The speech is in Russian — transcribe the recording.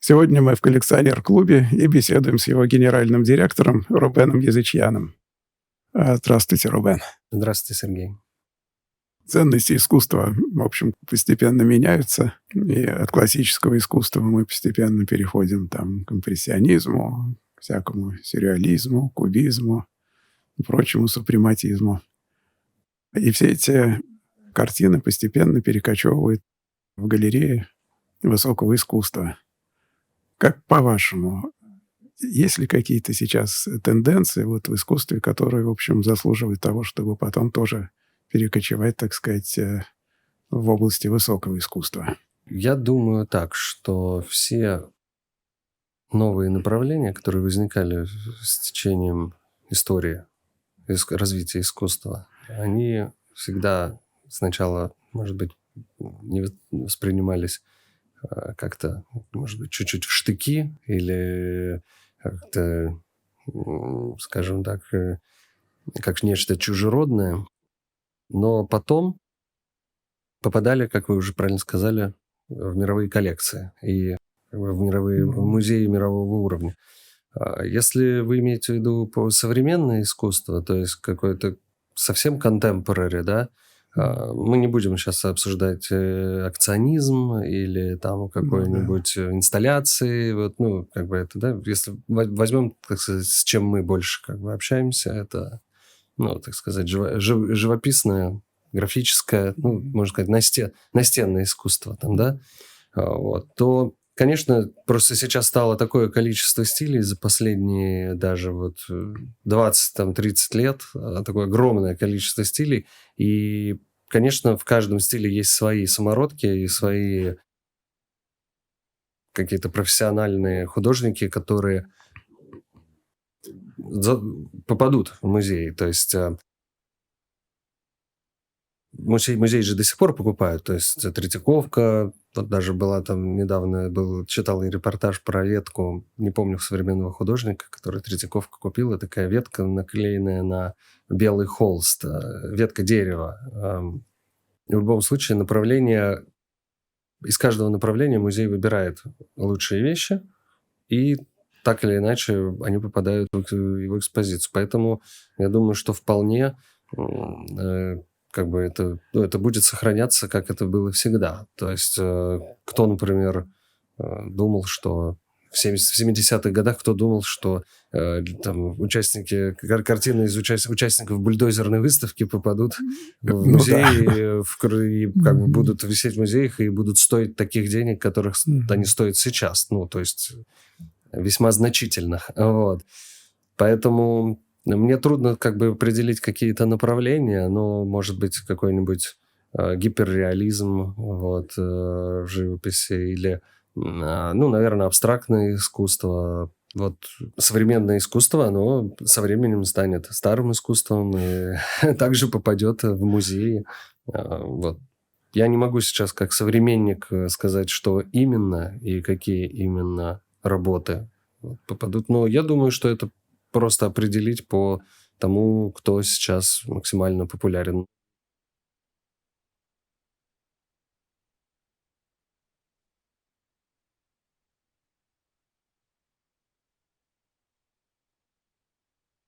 Сегодня мы в коллекционер-клубе и беседуем с его генеральным директором Рубеном Язычьяном. Здравствуйте, Рубен. Здравствуйте, Сергей. Ценности искусства, в общем, постепенно меняются, и от классического искусства мы постепенно переходим к импрессионизму, к всякому сюрреализму, кубизму и прочему супрематизму. И все эти картины постепенно перекочевывают в галереи высокого искусства. Как по-вашему, есть ли какие-то сейчас тенденции в искусстве, которые, в общем, заслуживают того, чтобы потом тоже перекочевать, так сказать, в области высокого искусства? Я думаю так, что все новые направления, которые возникали с течением истории, развития искусства, они всегда сначала, может быть, не воспринимались как-то, может быть, чуть-чуть в штыки или как-то, скажем так, как нечто чужеродное. Но потом попадали, как вы уже правильно сказали, в мировые коллекции и в мировые музеи мирового уровня. Если вы имеете в виду современное искусство, то есть какое-то совсем contemporary, да, мы не будем сейчас обсуждать акционизм или там какой-нибудь инсталляции, да, если возьмем, так сказать, с чем мы больше общаемся, это, так сказать, живописное, графическое, можно сказать, настенное искусство там, да, то, конечно, просто сейчас стало такое количество стилей за последние даже 20-30 лет, такое огромное количество стилей, и, конечно, в каждом стиле есть свои самородки и свои какие-то профессиональные художники, которые попадут в музей, то есть музей же до сих пор покупают, то есть Третьяковка, даже была там недавно, читал репортаж про ветку, не помню, современного художника, который Третьяковка купила, такая ветка, наклеенная на белый холст, ветка дерева. В любом случае из каждого направления музей выбирает лучшие вещи, и так или иначе они попадают в его экспозицию. Поэтому я думаю, что вполне это будет сохраняться, как это было всегда. То есть кто, например, думал, что в 70-х годах, кто думал, что участники картины из участников бульдозерной выставки попадут в музей, и будут висеть в музеях и будут стоить таких денег, которых они стоят сейчас. То есть весьма значительных. Поэтому мне трудно определить какие-то направления, но, может быть, какой-нибудь гиперреализм в живописи или, наверное, абстрактное искусство. Современное искусство, оно со временем станет старым искусством и также попадет в музеи. Я не могу сейчас как современник сказать, что именно и какие именно работы попадут, но я думаю, что это просто определить по тому, кто сейчас максимально популярен.